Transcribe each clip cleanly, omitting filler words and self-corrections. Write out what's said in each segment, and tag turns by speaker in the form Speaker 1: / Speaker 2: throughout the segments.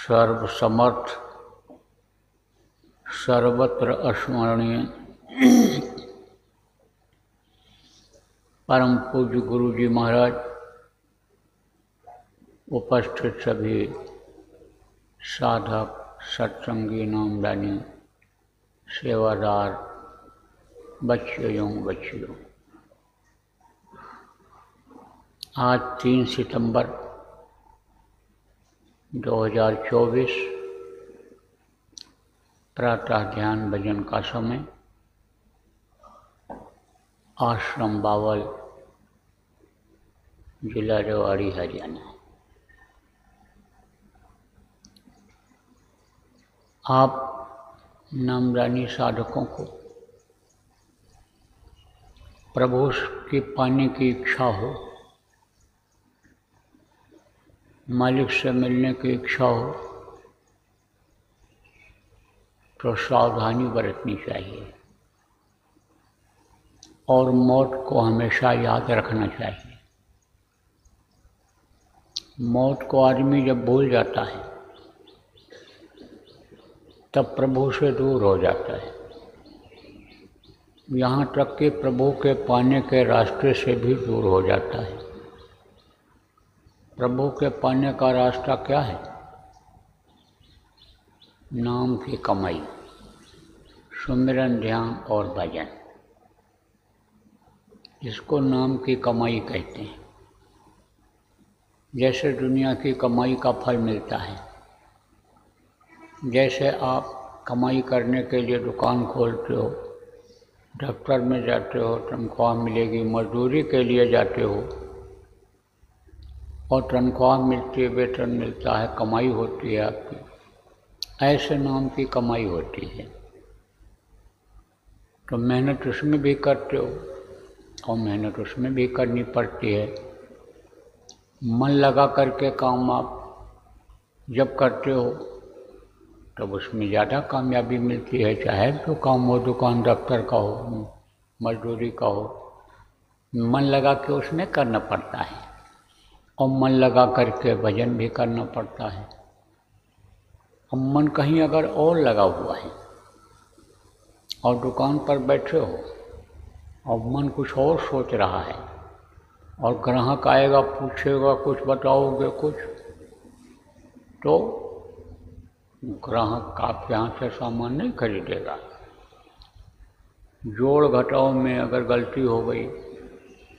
Speaker 1: सर्वसमर्थ सर्वत्र अस्मरणीय परम पूज्य गुरु जी महाराज, उपस्थित सभी साधक, सत्संगी, नामदानी, सेवादार, बच्चियों बच्चियों, आज 3 सितंबर 2024 प्रातः ध्यान भजन का समय। आश्रम बावल, जिला रेवाड़ी, हरियाणा। आप नामदानी साधकों को प्रभु की पाने की इच्छा हो, मालिक से मिलने की इच्छा हो, तो सावधानी बरतनी चाहिए और मौत को हमेशा याद रखना चाहिए। मौत को आदमी जब भूल जाता है तब प्रभु से दूर हो जाता है। यहाँ तक कि प्रभु के पाने के रास्ते से भी दूर हो जाता है। प्रभु के पाने का रास्ता क्या है? नाम की कमाई, सुमिरन, ध्यान और भजन। इसको नाम की कमाई कहते हैं। जैसे दुनिया की कमाई का फल मिलता है, जैसे आप कमाई करने के लिए दुकान खोलते हो, दफ्तर में जाते हो, तनख्वाह मिलेगी, मजदूरी के लिए जाते हो और तनख्वाह मिलती है, वेतन मिलता है, कमाई होती है आपकी। ऐसे नाम की कमाई होती है। तो मेहनत उसमें भी करते हो और मेहनत उसमें भी करनी पड़ती है। मन लगा करके काम आप जब करते हो तब उसमें ज़्यादा कामयाबी मिलती है। चाहे जो काम हो, दुकान दफ्तर का हो, मजदूरी का हो, मन लगा के उसमें करना पड़ता है और मन लगा करके भजन भी करना पड़ता है। अब मन कहीं अगर और लगा हुआ है और दुकान पर बैठे हो और मन कुछ और सोच रहा है और ग्राहक आएगा, पूछेगा, कुछ बताओगे कुछ, तो ग्राहक आपके यहाँ से सामान नहीं खरीदेगा। जोड़ घटाव में अगर गलती हो गई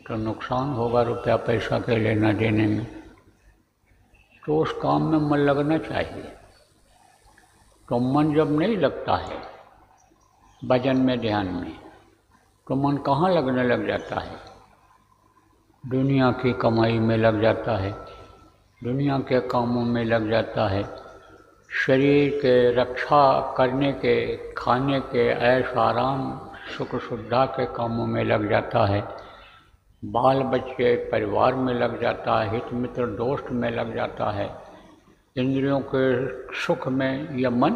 Speaker 1: तो नुकसान होगा रुपया पैसा के लेना देने में। तो उस काम में मन लगना चाहिए। तो मन जब नहीं लगता है भजन में, ध्यान में, तो मन कहाँ लगने लग जाता है? दुनिया की कमाई में लग जाता है, दुनिया के कामों में लग जाता है, शरीर के रक्षा करने के, खाने के, ऐश आराम, सुख सुविधा के कामों में लग जाता है, बाल बच्चे परिवार में लग जाता है, हित मित्र दोस्त में लग जाता है, इंद्रियों के सुख में यह मन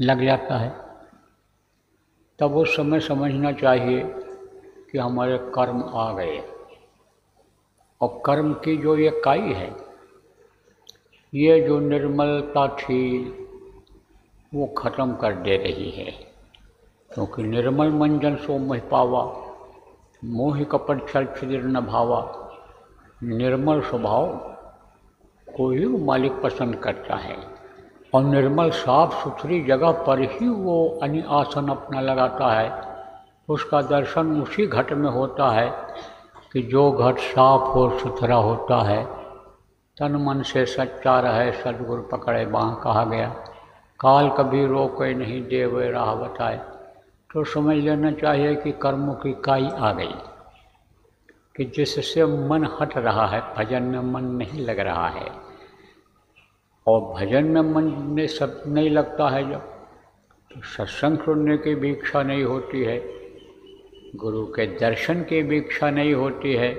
Speaker 1: लग जाता है। तब उस समय समझना चाहिए कि हमारे कर्म आ गए और कर्म की जो ये काई है, ये जो निर्मलता थी वो ख़त्म कर दे रही है। क्योंकि निर्मल मन जन सो मोह पावा, मोहि कपट छल छिद्र न भावा। निर्मल स्वभाव को ही वो मालिक पसंद करता है और निर्मल साफ सुथरी जगह पर ही वो आसन अपना लगाता है। उसका दर्शन उसी घट में होता है कि जो घट साफ और सुथरा होता है। तन मन से सच्चा रहे, सद्गुरु पकड़े बाँह कहा गया। काल कभी रोके नहीं, देवे राह बताए। तो समझ लेना चाहिए कि कर्मों की काई आ गई कि जिससे मन हट रहा है, भजन में मन नहीं लग रहा है। और भजन में मन में सब नहीं लगता है जब, तो सत्संग सुनने की भी इच्छा नहीं होती है, गुरु के दर्शन की भी इच्छा नहीं होती है।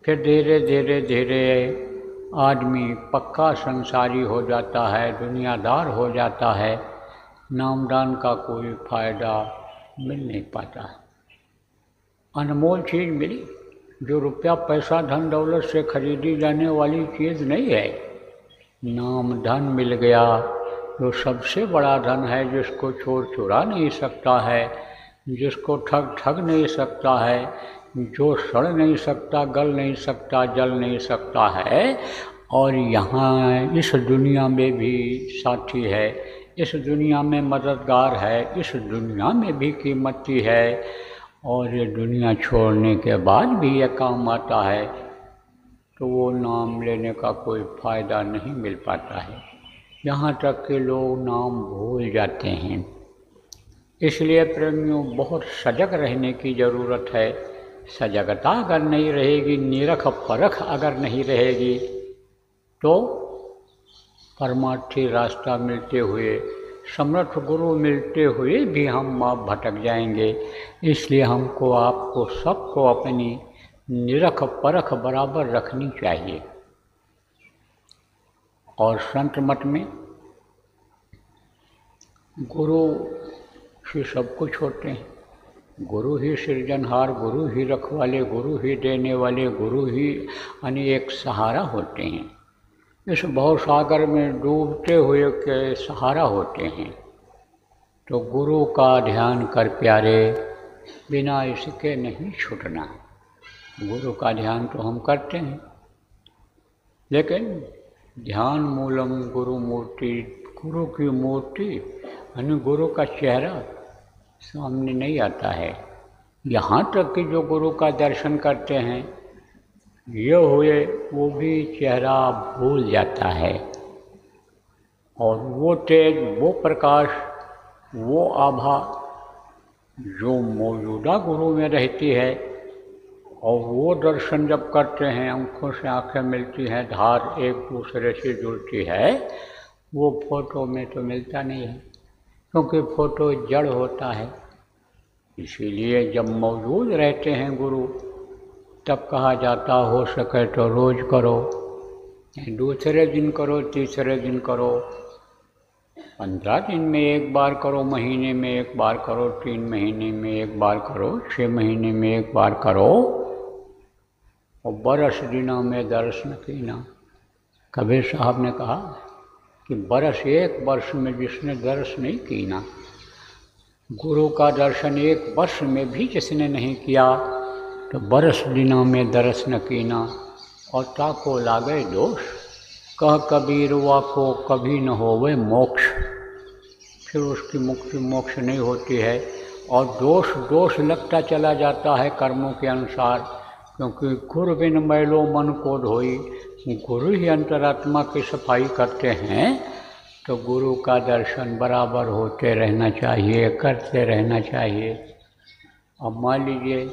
Speaker 1: फिर धीरे धीरे धीरे आदमी पक्का संसारी हो जाता है, दुनियादार हो जाता है। नामदान का कोई फायदा मिल नहीं पाता है। अनमोल चीज़ मिली जो रुपया पैसा धन दौलत से खरीदी जाने वाली चीज़ नहीं है। नाम धन मिल गया, जो सबसे बड़ा धन है, जिसको चोर चुरा नहीं सकता है, जिसको ठग ठग नहीं सकता है, जो सड़ नहीं सकता, गल नहीं सकता, जल नहीं सकता है, और यहाँ इस दुनिया में भी साथी है, इस दुनिया में मददगार है, इस दुनिया में भी कीमती है, और ये दुनिया छोड़ने के बाद भी ये काम आता है, तो वो नाम लेने का कोई फ़ायदा नहीं मिल पाता है। यहाँ तक कि लोग नाम भूल जाते हैं। इसलिए प्रेमियों, बहुत सजग रहने की ज़रूरत है। सजगता अगर नहीं रहेगी, निरख परख अगर नहीं रहेगी, तो परमार्थी रास्ता मिलते हुए, समर्थ गुरु मिलते हुए भी हम आप भटक जाएंगे। इसलिए हमको, आपको, सबको अपनी निरख परख बराबर रखनी चाहिए। और संत मत में गुरु ही सब कुछ होते हैं। गुरु ही सृजनहार, गुरु ही रखवाले, गुरु ही देने वाले, गुरु ही अनेक सहारा होते हैं। इस भव सागर में डूबते हुए के सहारा होते हैं। तो गुरु का ध्यान कर प्यारे, बिना इसके नहीं छूटना। गुरु का ध्यान तो हम करते हैं, लेकिन ध्यान मूलम गुरु मूर्ति, गुरु की मूर्ति यानी गुरु का चेहरा सामने नहीं आता है। यहाँ तक कि जो गुरु का दर्शन करते हैं, ये हुए वो भी चेहरा भूल जाता है, और वो तेज, वो प्रकाश, वो आभा जो मौजूदा गुरु में रहती है, और वो दर्शन जब करते हैं, आँखों से आँखें मिलती हैं, धार एक दूसरे से जुड़ती है, वो फोटो में तो मिलता नहीं है, क्योंकि फोटो जड़ होता है। इसीलिए जब मौजूद रहते हैं गुरु, तब कहा जाता हो सके तो रोज़ करो, दूसरे दिन करो, तीसरे दिन करो, 15 दिन में एक बार करो, महीने में एक बार करो, 3 महीने में एक बार करो, 6 महीने में एक बार करो, और बरस दिना में दर्शन कीना। कबीर साहब ने कहा कि बरस, एक वर्ष में जिसने दर्श नहीं कीना, गुरु का दर्शन एक वर्ष में भी जिसने नहीं किया, तो बरस दिना में दर्श न कीना, और ताको लागे दोष, कह कबीर वाको कभी न होवे मोक्ष। फिर उसकी मुक्ति मोक्ष नहीं होती है, और दोष दोष लगता चला जाता है कर्मों के अनुसार, क्योंकि गुरु बिन मैलो मन को धोई, गुरु ही अंतरात्मा की सफाई करते हैं। तो गुरु का दर्शन बराबर होते रहना चाहिए, करते रहना चाहिए। अब मान लीजिए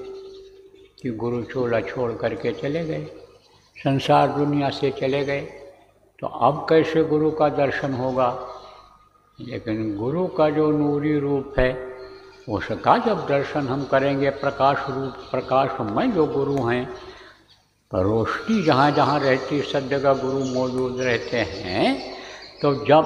Speaker 1: कि गुरु चोला छोड़ करके चले गए, संसार दुनिया से चले गए, तो अब कैसे गुरु का दर्शन होगा? लेकिन गुरु का जो नूरी रूप है, उसका जब दर्शन हम करेंगे, प्रकाश रूप, प्रकाशमय जो गुरु हैं, पर रोशनी जहाँ जहाँ रहती, सब जगह गुरु मौजूद रहते हैं। तो जब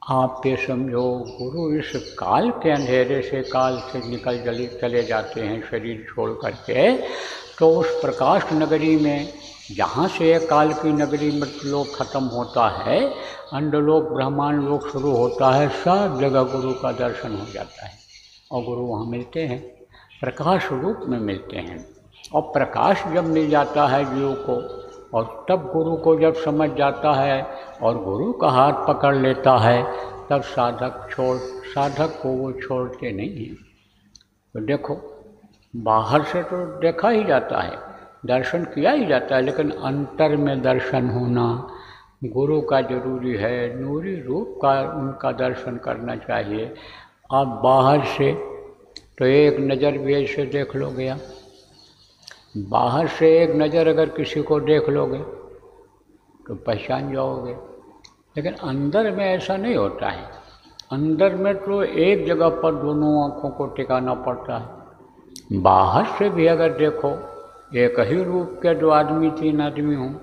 Speaker 1: आप ये समझो, गुरु इस काल के अंधेरे से, काल से निकल चले जाते हैं शरीर छोड़ करके, तो उस प्रकाश नगरी में, जहाँ से ये काल की नगरी मृतलोक खत्म होता है, अंडलोक ब्रह्मांड लोक शुरू होता है, सब जगह गुरु का दर्शन हो जाता है, और गुरु वहाँ मिलते हैं, प्रकाश रूप में मिलते हैं। और प्रकाश जब मिल जाता है जीव को, और तब गुरु को जब समझ जाता है और गुरु का हाथ पकड़ लेता है, तब साधक को वो छोड़ते नहीं हैं। तो देखो, बाहर से तो देखा ही जाता है, दर्शन किया ही जाता है, लेकिन अंतर में दर्शन होना गुरु का जरूरी है। नूरी रूप का उनका दर्शन करना चाहिए। आप बाहर से तो एक नज़र भी ऐसे देख लोगे, आप बाहर से एक नज़र अगर किसी को देख लोगे तो पहचान जाओगे, लेकिन अंदर में ऐसा नहीं होता है। अंदर में तो एक जगह पर दोनों आँखों को टिकाना पड़ता है। बाहर से भी अगर देखो, एक ही रूप के 2 आदमी 3 आदमी हों,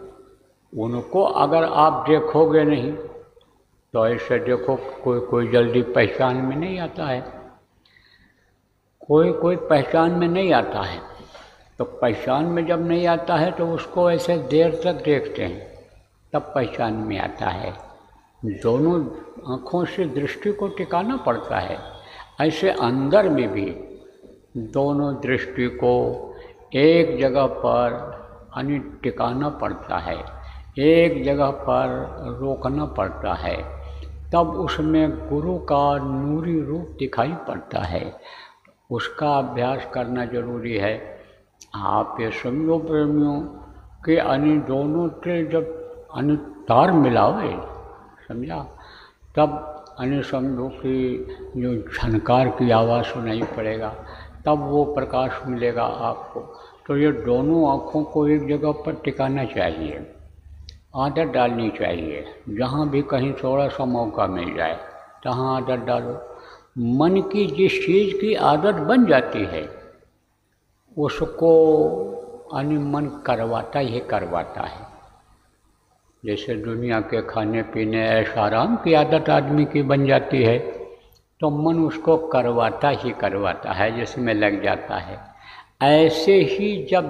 Speaker 1: उनको अगर आप देखोगे नहीं, तो ऐसे देखो, कोई जल्दी पहचान में नहीं आता है, कोई पहचान में नहीं आता है। तो पहचान में जब नहीं आता है, तो उसको ऐसे देर तक देखते हैं, तब पहचान में आता है। दोनों आँखों से दृष्टि को टिकाना पड़ता है, ऐसे अंदर में भी दोनों दृष्टि को एक जगह पर टिकाना पड़ता है, एक जगह पर रोकना पड़ता है, तब उसमें गुरु का नूरी रूप दिखाई पड़ता है। उसका अभ्यास करना जरूरी है। आप ये समझो प्रेमियों कि दोनों के जब तार मिलावे, समझा, तब समझो कि जो झनकार की आवाज़ सुनाई पड़ेगा, तब वो प्रकाश मिलेगा आपको। तो ये दोनों आँखों को एक जगह पर टिकाना चाहिए, आदत डालनी चाहिए। जहाँ भी कहीं थोड़ा सा मौका मिल जाए तहाँ आदत डालो। मन की जिस चीज़ की आदत बन जाती है उसको मन करवाता ही करवाता है। जैसे दुनिया के खाने पीने ऐश आराम की आदत आदमी की बन जाती है तो मन उसको करवाता ही करवाता है, जिसमें लग जाता है। ऐसे ही जब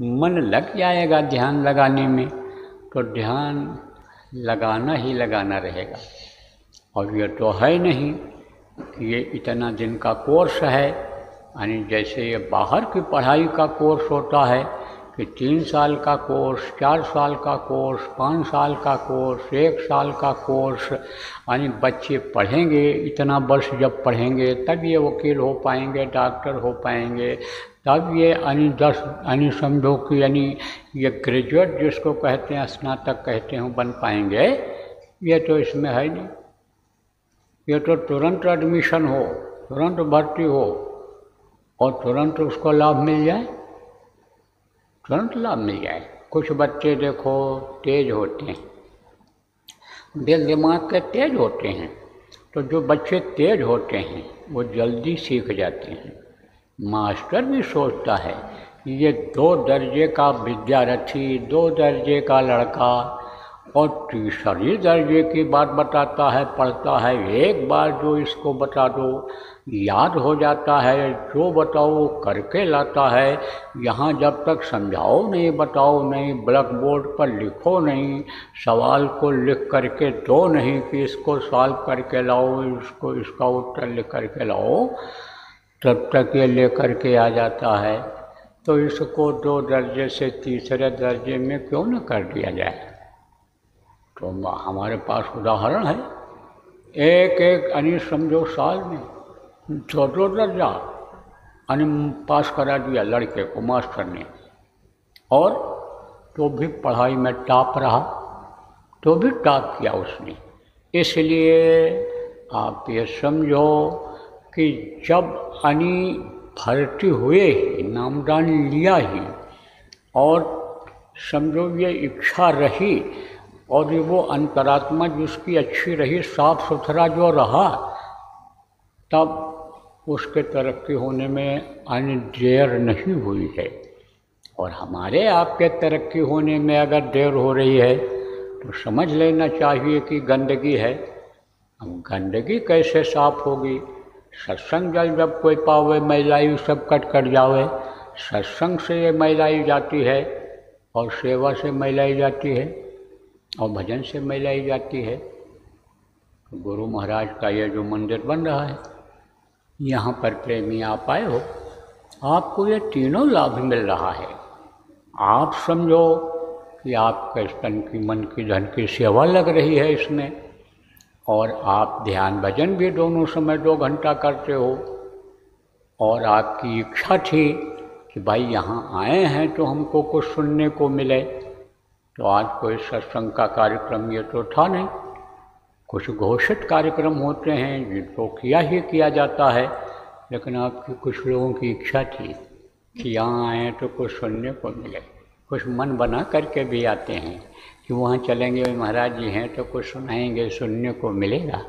Speaker 1: मन लग जाएगा ध्यान लगाने में तो ध्यान लगाना ही लगाना रहेगा। और ये तो है नहीं कि ये इतना दिन का कोर्स है, यानी जैसे ये बाहर की पढ़ाई का कोर्स होता है कि 3 साल का कोर्स, 4 साल का कोर्स, 5 साल का कोर्स, 1 साल का कोर्स, यानी बच्चे पढ़ेंगे, इतना वर्ष जब पढ़ेंगे तब ये वकील हो पाएंगे, डॉक्टर हो पाएंगे, तब ये 10 समझो कि ये ग्रेजुएट जिसको कहते हैं, स्नातक कहते हैं, बन पाएंगे। ये तो इसमें है नहीं। ये तो तुरंत एडमिशन हो, तुरंत भर्ती हो और तुरंत उसको लाभ मिल जाए, तुरंत लाभ मिल जाए। कुछ बच्चे देखो तेज होते हैं, दिल दिमाग के तेज होते हैं, तो जो बच्चे तेज होते हैं वो जल्दी सीख जाते हैं। मास्टर भी सोचता है कि ये 2 दर्जे का विद्यार्थी, 2 दर्जे का लड़का और तीसरी दर्जे की बात बताता है, पढ़ता है, एक बार जो इसको बता दो याद हो जाता है, जो बताओ करके लाता है। यहाँ जब तक समझाओ नहीं, बताओ नहीं, ब्लैक बोर्ड पर लिखो नहीं, सवाल को लिख करके दो नहीं कि इसको सॉल्व करके लाओ, इसको इसका उत्तर लिख करके लाओ, तब तक ये लेकर के आ जाता है। तो इसको 2 दर्जे से तीसरे दर्जे में क्यों न कर दिया जाए। तो हमारे पास उदाहरण है, एक समझो साल में 2 दर्जा पास करा दिया लड़के को मास्टर ने, और तो भी पढ़ाई में टॉप रहा, तो भी टॉप किया उसने। इसलिए आप ये समझो कि जब भर्ती हुए ही, नामदान लिया ही, और समझो ये इच्छा रही और वो अंतरात्मा जिसकी अच्छी रही, साफ सुथरा जो रहा, तब उसके तरक्की होने में देर नहीं हुई है। और हमारे आपके तरक्की होने में अगर देर हो रही है तो समझ लेना चाहिए कि गंदगी है। अब गंदगी कैसे साफ होगी। सत्संग जब कोई पावे मैलाई सब कट जावे, सत्संग से ये मैलाई जाती है और सेवा से मैलाई जाती है और भजन से मैलाई जाती है। गुरु महाराज का ये जो मंदिर बन रहा है, यहाँ पर प्रेमी आप आए हो, आपको ये तीनों लाभ मिल रहा है। आप समझो कि आपके तन की, मन की, धन की सेवा लग रही है इसमें, और आप ध्यान भजन भी दोनों समय 2 घंटा करते हो, और आपकी इच्छा थी कि भाई यहाँ आए हैं तो हमको कुछ सुनने को मिले। तो आज कोई सत्संग का कार्यक्रम ये तो था नहीं, कुछ घोषित कार्यक्रम होते हैं जिनको किया ही किया जाता है, लेकिन आपकी कुछ लोगों की इच्छा थी कि यहाँ आए तो कुछ सुनने को मिले। कुछ मन बना करके भी आते हैं कि वहाँ चलेंगे, महाराज जी हैं तो कुछ सुनाएंगे, सुनने को मिलेगा।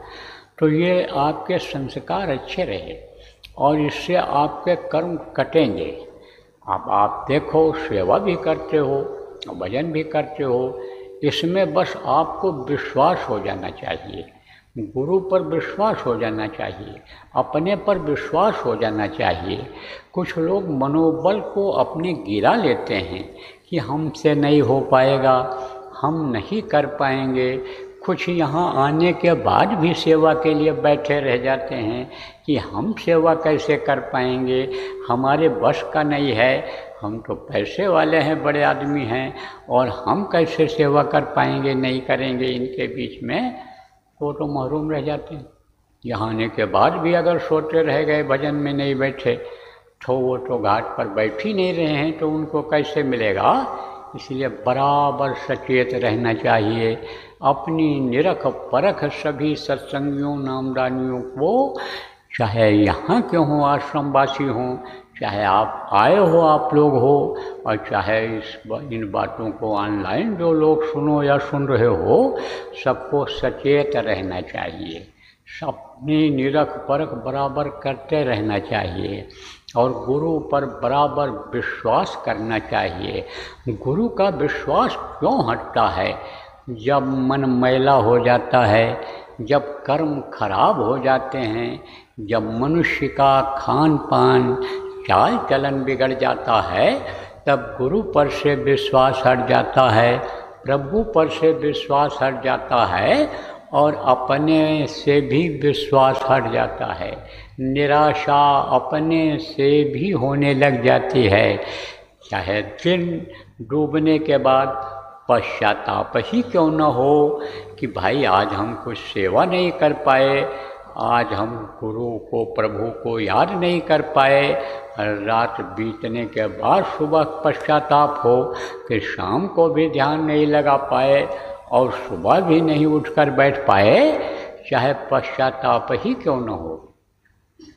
Speaker 1: तो ये आपके संस्कार अच्छे रहे और इससे आपके कर्म कटेंगे। अब आप देखो, सेवा भी करते हो, भजन भी करते हो, इसमें बस आपको विश्वास हो जाना चाहिए, गुरु पर विश्वास हो जाना चाहिए, अपने पर विश्वास हो जाना चाहिए। कुछ लोग मनोबल को अपने गिरा लेते हैं कि हमसे नहीं हो पाएगा, हम नहीं कर पाएंगे। कुछ यहाँ आने के बाद भी सेवा के लिए बैठे रह जाते हैं कि हम सेवा कैसे कर पाएंगे, हमारे बस का नहीं है, हम तो पैसे वाले हैं, बड़े आदमी हैं, और हम कैसे सेवा कर पाएंगे, नहीं करेंगे। इनके बीच में तो महरूम रह जाते हैं। यहाँ आने के बाद भी अगर सोते रह गए, भजन में नहीं बैठे, तो वो तो घाट पर बैठ ही नहीं रहे हैं, तो उनको कैसे मिलेगा। इसलिए बराबर सचेत रहना चाहिए। अपनी निरख परख सभी सत्संगियों नामदानियों को, चाहे यहाँ के हों, आश्रमवासी हों, चाहे आप आए हो, आप लोग हो, और चाहे इन बातों को ऑनलाइन जो लोग सुनो या सुन रहे हो, सबको सचेत रहना चाहिए। अपनी निरख परख बराबर करते रहना चाहिए और गुरु पर बराबर विश्वास करना चाहिए। गुरु का विश्वास क्यों हटता है? जब मन मैला हो जाता है, जब कर्म खराब हो जाते हैं, जब मनुष्य का खान पान चाल चलन बिगड़ जाता है, तब गुरु पर से विश्वास हट जाता है, प्रभु पर से विश्वास हट जाता है, और अपने से भी विश्वास हट जाता है। निराशा अपने से भी होने लग जाती है। चाहे दिन डूबने के बाद पश्चाताप ही क्यों न हो कि भाई आज हम कुछ सेवा नहीं कर पाए, आज हम गुरु को, प्रभु को याद नहीं कर पाए। रात बीतने के बाद सुबह पश्चाताप हो कि शाम को भी ध्यान नहीं लगा पाए और सुबह भी नहीं उठकर बैठ पाए, चाहे पश्चाताप ही क्यों न हो,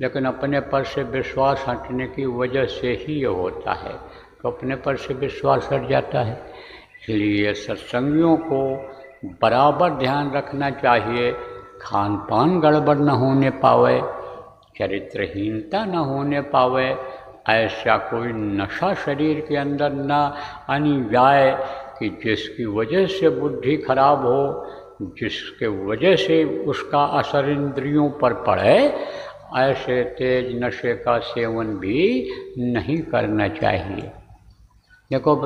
Speaker 1: लेकिन अपने पर से विश्वास हटने की वजह से ही ये होता है। तो अपने पर से विश्वास हट जाता है। इसलिए सत्संगियों को बराबर ध्यान रखना चाहिए, खान पान गड़बड़ न होने पावे, चरित्रहीनता न होने पावे, ऐसा कोई नशा शरीर के अंदर न आनी जाए कि जिसकी वजह से बुद्धि खराब हो, जिसके वजह से उसका असर इंद्रियों पर पड़े। ऐसे तेज नशे का सेवन भी नहीं करना चाहिए। देखो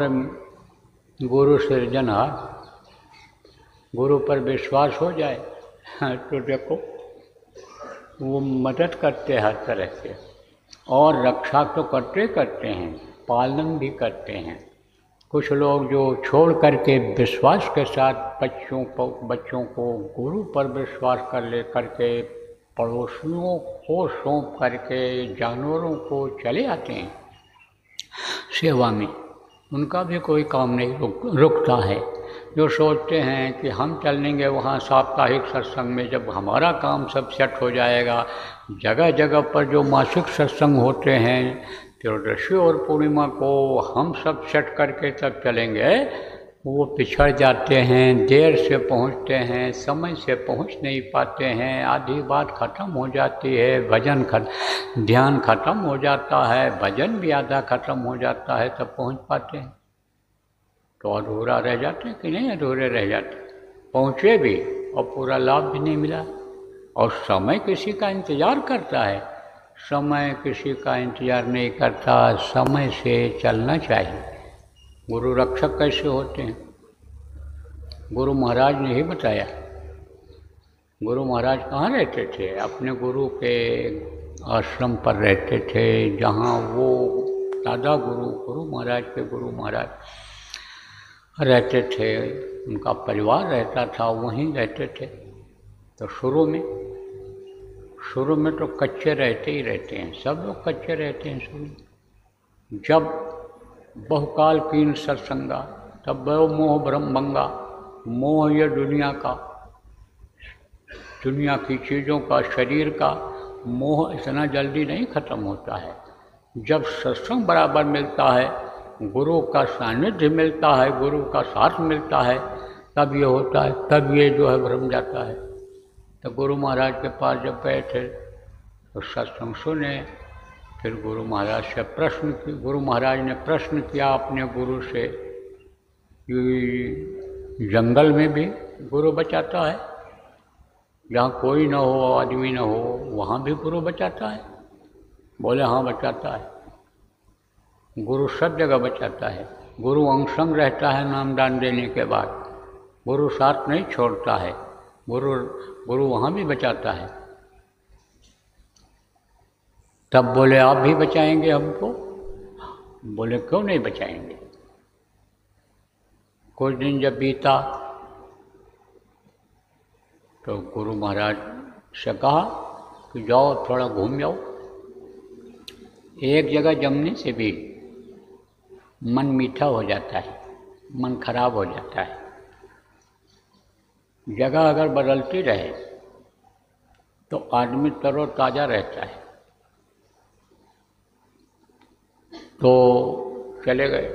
Speaker 1: गुरु सृजनहार, गुरु पर विश्वास हो जाए तो देखो वो मदद करते हर तरह से, और रक्षा तो करते हैं, पालन भी करते हैं। कुछ लोग जो छोड़ करके विश्वास के साथ बच्चों को गुरु पर विश्वास करके पड़ोसियों को सौंप करके जानवरों को चले आते हैं सेवा में, उनका भी कोई काम नहीं रुकता है। जो सोचते हैं कि हम चलेंगे वहाँ साप्ताहिक सत्संग में, जब हमारा काम सब सेट हो जाएगा, जगह जगह पर जो मासिक सत्संग होते हैं त्रयोदशी और पूर्णिमा को हम सब सेट करके तब चलेंगे, वो पिछड़ जाते हैं, देर से पहुंचते हैं, समय से पहुंच नहीं पाते हैं, आधी बात ख़त्म हो जाती है, ध्यान ख़त्म हो जाता है, भजन भी आधा ख़त्म हो जाता है, तब पहुंच पाते हैं। तो अधूरा रह जाते कि नहीं? अधूरे रह जाते, पहुँचे भी और पूरा लाभ भी नहीं मिला। और समय किसी का इंतज़ार करता है? समय किसी का इंतज़ार नहीं करता, समय से चलना चाहिए। गुरु रक्षक कैसे होते हैं? गुरु महाराज ने ही बताया। गुरु महाराज कहाँ रहते थे? अपने गुरु के आश्रम पर रहते थे, जहाँ वो दादा गुरु महाराज के गुरु महाराज रहते थे, उनका परिवार रहता था, वहीं रहते थे। तो शुरू में तो कच्चे रहते ही रहते हैं, सब लोग कच्चे रहते हैं शुरू में। जब बहुकाल कीन सत्संगा, तब वो मोह ब्रह्म भंगा। मोह ये दुनिया की चीज़ों का, शरीर का मोह इतना जल्दी नहीं ख़त्म होता है। जब सत्संग बराबर मिलता है, गुरु का सानिध्य मिलता है, गुरु का साथ मिलता है, तब ये होता है, तब ये जो है भ्रम जाता है। तो गुरु महाराज के पास जब बैठे तो सत्संग सुने, फिर गुरु महाराज ने प्रश्न किया अपने गुरु से कि जंगल में भी गुरु बचाता है? जहाँ कोई न हो, आदमी न हो, वहाँ भी गुरु बचाता है? बोले हाँ बचाता है। गुरु सब जगह बचाता है। गुरु अंग संग रहता है नामदान देने के बाद। गुरु साथ नहीं छोड़ता है, गुरु गुरु वहाँ भी बचाता है। तब बोले आप भी बचाएंगे हमको? बोले क्यों नहीं बचाएंगे। कुछ दिन जब बीता तो गुरु महाराज से कहा कि जाओ थोड़ा घूम जाओ। एक जगह जमने से भी मन मीठा हो जाता है, मन खराब हो जाता है। जगह अगर बदलती रहे तो आदमी तरोताज़ा रहता है। तो चले गए,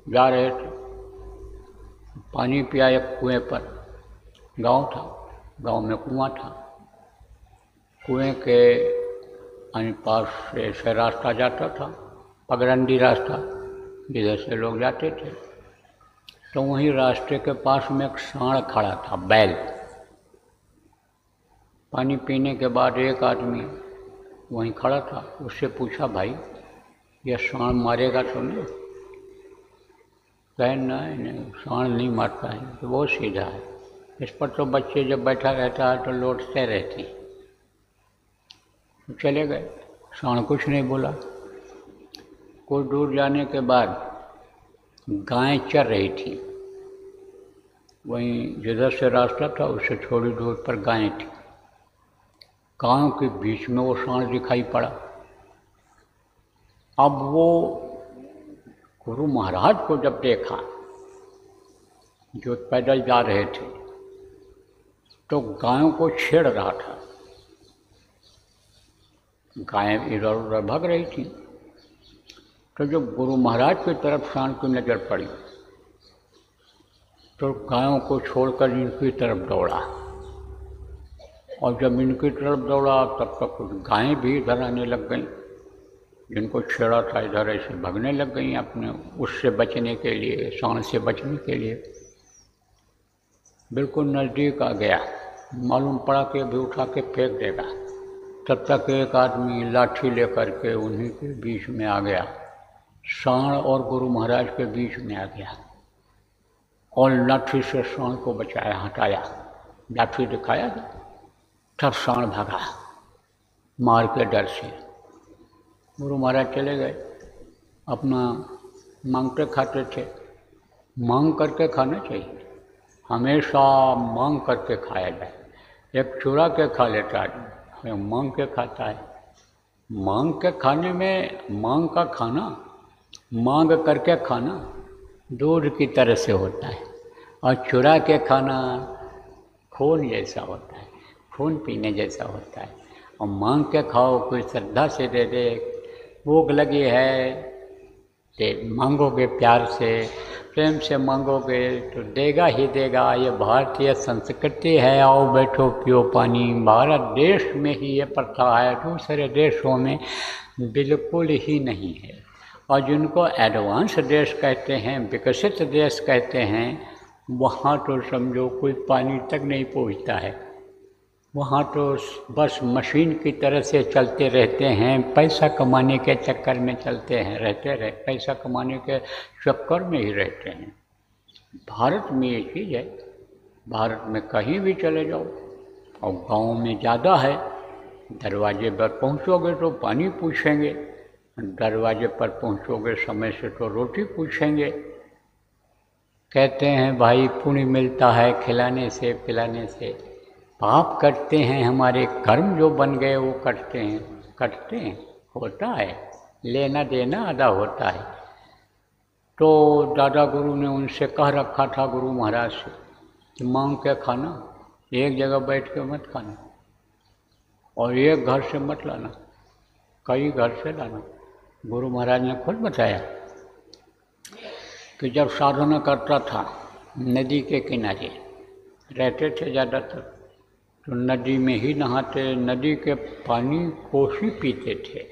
Speaker 1: जा रहे थे, पानी पिया एक कुएं पर। गांव था, गांव में कुआं था। कुएं के पास से रास्ता जाता था, पगडंडी रास्ता, जिधर से लोग जाते थे। तो वहीं रास्ते के पास में एक सांड खड़ा था, बैल। पानी पीने के बाद एक आदमी वहीं खड़ा था, उससे पूछा भाई यह सांड मारेगा तो नहीं? कहे नहीं, सांड नहीं मारता है, तो बहुत सीधा है, इस पर तो बच्चे जब बैठा रहता है तो लौटते रहते हैं। तो चले गए, सांड कुछ नहीं बोला। कुछ दूर जाने के बाद गायें चर रही थी, वहीं जिधर से रास्ता था उससे थोड़ी दूर पर गायें थी। गायों के बीच में वो सांड दिखाई पड़ा। अब वो गुरु महाराज को जब देखा जो पैदल जा रहे थे, तो गायों को छेड़ रहा था। गायें इधर उधर भाग रही थी। तो जब गुरु महाराज की तरफ सांड की नज़र पड़ी तो गायों को छोड़कर इनकी तरफ दौड़ा, और जब इनकी तरफ दौड़ा तब तक कुछ गायें भी इधर आने लग गईं। जिनको छेड़ा था इधर ऐसे भागने लग गई अपने उससे बचने के लिए, सांड से बचने के लिए। बिल्कुल नज़दीक आ गया, मालूम पड़ा कि अभी उठा के फेंक देगा। तब तक एक आदमी लाठी लेकर के उन्हीं के बीच में आ गया, सांड और गुरु महाराज के बीच में आ गया, और लाठी से सांड को बचाया, हटाया। लाठी दिखाया, तब सांड भागा मार के डर से। गुरु महाराज चले गए, अपना मांगते खाते थे। मांग करके खाना चाहिए, हमेशा मांग करके खाया जाए। एक चुरा के खा लेता है, मांग के खाता है। मांग के खाने में, मांग का खाना, मांग करके खाना दूध की तरह से होता है, और चुरा के खाना खून जैसा होता है, खून पीने जैसा होता है। और मांग के खाओ, कोई श्रद्धा से दे दे, भूख लगी है तो मांगोगे, प्यार से प्रेम से मांगोगे तो देगा ही देगा। ये भारतीय संस्कृति है, आओ बैठो पियो पानी। भारत देश में ही ये प्रथा है, दूसरे देशों में बिल्कुल ही नहीं है। और जिनको एडवांस देश कहते हैं, विकसित देश कहते हैं, वहाँ तो समझो कोई पानी तक नहीं पहुँचता है। वहाँ तो बस मशीन की तरह से चलते रहते हैं, पैसा कमाने के चक्कर में चलते हैं, पैसा कमाने के चक्कर में ही रहते हैं। भारत में ये चीज़ है, भारत में कहीं भी चले जाओ, और गाँव में ज़्यादा है। दरवाजे पर पहुँचोगे तो पानी पूछेंगे, दरवाजे पर पहुँचोगे समय से तो रोटी पूछेंगे। कहते हैं भाई पुण्य मिलता है खिलाने से पिलाने से, पाप करते हैं, हमारे कर्म जो बन गए वो करते हैं, होता है, लेना देना अदा होता है। तो दादा गुरु ने उनसे कह रखा था गुरु महाराज से कि मांग के खाना, एक जगह बैठ के मत खाना, और एक घर से मत लाना, कई घर से लाना। गुरु महाराज ने खुद बताया कि जब साधना करता था नदी के किनारे रहते थे ज़्यादातर, तो नदी में ही नहाते, नदी के पानी को ही पीते थे,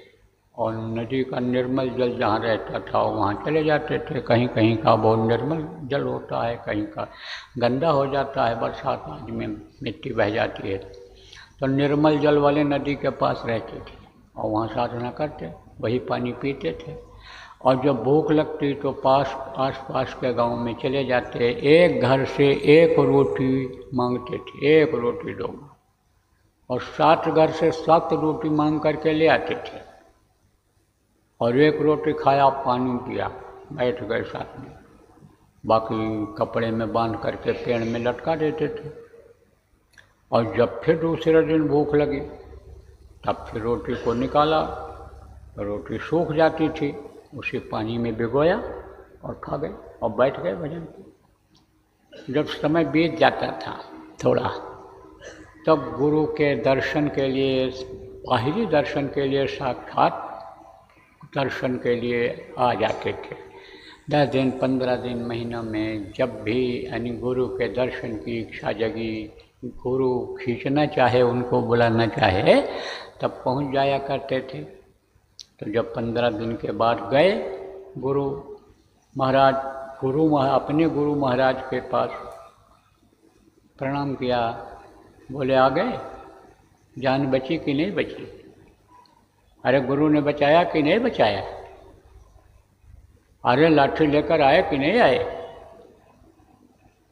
Speaker 1: और नदी का निर्मल जल जहाँ रहता था वहाँ चले जाते थे। कहीं कहीं का बहुत निर्मल जल होता है, कहीं का गंदा हो जाता है, बरसात आज में मिट्टी बह जाती है। तो निर्मल जल वाले नदी के पास रहते थे और वहाँ साधना करते, वही पानी पीते थे। और जब भूख लगती तो आस पास के गांव में चले जाते, एक घर से एक रोटी मांगते थे, एक रोटी दो, और 7 घर से 7 रोटी मांग करके ले आते थे, और एक रोटी खाया, पानी पिया, बैठ गए साथ में, बाकी कपड़े में बांध करके पेड़ में लटका देते थे। और जब फिर दूसरे दिन भूख लगी तब फिर रोटी को निकाला, तो रोटी सूख जाती थी, उसे पानी में भिगोया और खा गए और बैठ गए भजन। जब समय बीत जाता था थोड़ा, तब गुरु के दर्शन के लिए, बाहरी दर्शन के लिए, साक्षात दर्शन के लिए आ जाते थे। 10 दिन, 15 दिन, महीनों में जब भी यानी गुरु के दर्शन की इच्छा जगी, गुरु खींचना चाहे, उनको बुलाना चाहे, तब पहुंच जाया करते थे। तो जब 15 दिन के बाद गए गुरु महाराज, अपने गुरु महाराज के पास प्रणाम किया, बोले आ गए, जान बची कि नहीं बची? अरे गुरु ने बचाया कि नहीं बचाया? अरे लाठी लेकर आए कि नहीं आए?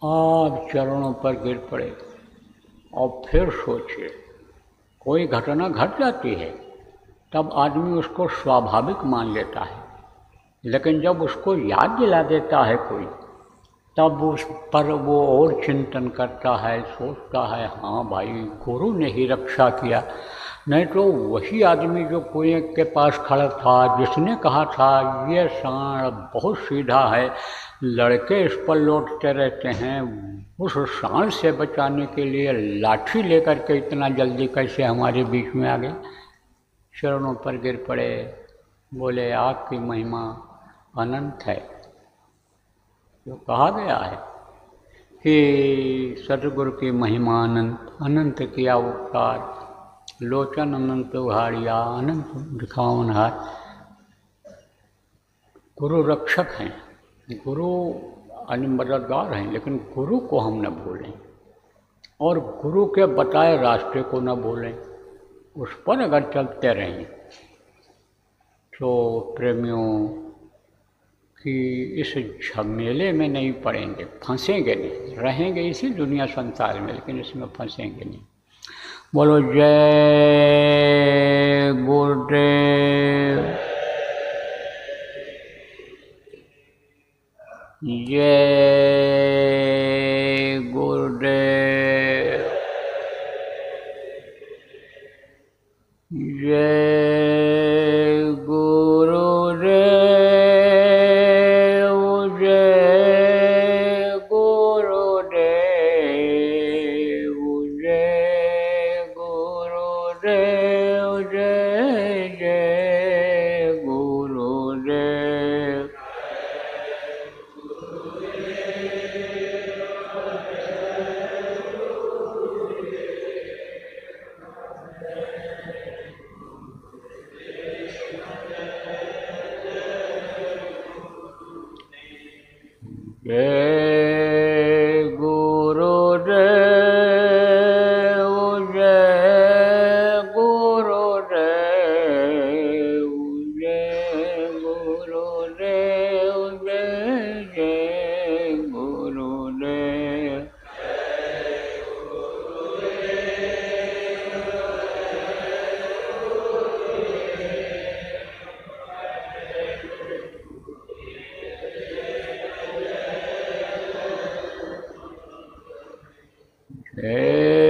Speaker 1: आप चरणों पर गिर पड़े और फिर सोचे, कोई घटना घट जाती है तब आदमी उसको स्वाभाविक मान लेता है, लेकिन जब उसको याद दिला देता है कोई, तब उस पर वो और चिंतन करता है, सोचता है हाँ भाई गुरु ने ही रक्षा किया। नहीं तो वही आदमी जो कुएं के पास खड़ा था, जिसने कहा था ये सांड बहुत सीधा है, लड़के इस पर लौटते रहते हैं, उस सांड से बचाने के लिए लाठी लेकर के इतना जल्दी कैसे हमारे बीच में आ गए? चरणों पर गिर पड़े, बोले आपकी महिमा अनंत है। जो कहा गया है कि सतगुरु की महिमा अनंत, अनंत किया उपकार, लोचन अनंत उघाड़िया, अनंत दिखावन हाथ। गुरु रक्षक हैं, गुरु मददगार हैं, लेकिन गुरु को हम न भूलें और गुरु के बताए रास्ते को न भूलें, उस पर अगर चलते रहें तो प्रेमियों कि इस झमेले में नहीं पड़ेंगे, फंसेंगे नहीं, रहेंगे इसी दुनिया संसार में, लेकिन इसमें फंसेंगे नहीं। बोलो जय गुरुदेव, जय गुरुदेव, जय जय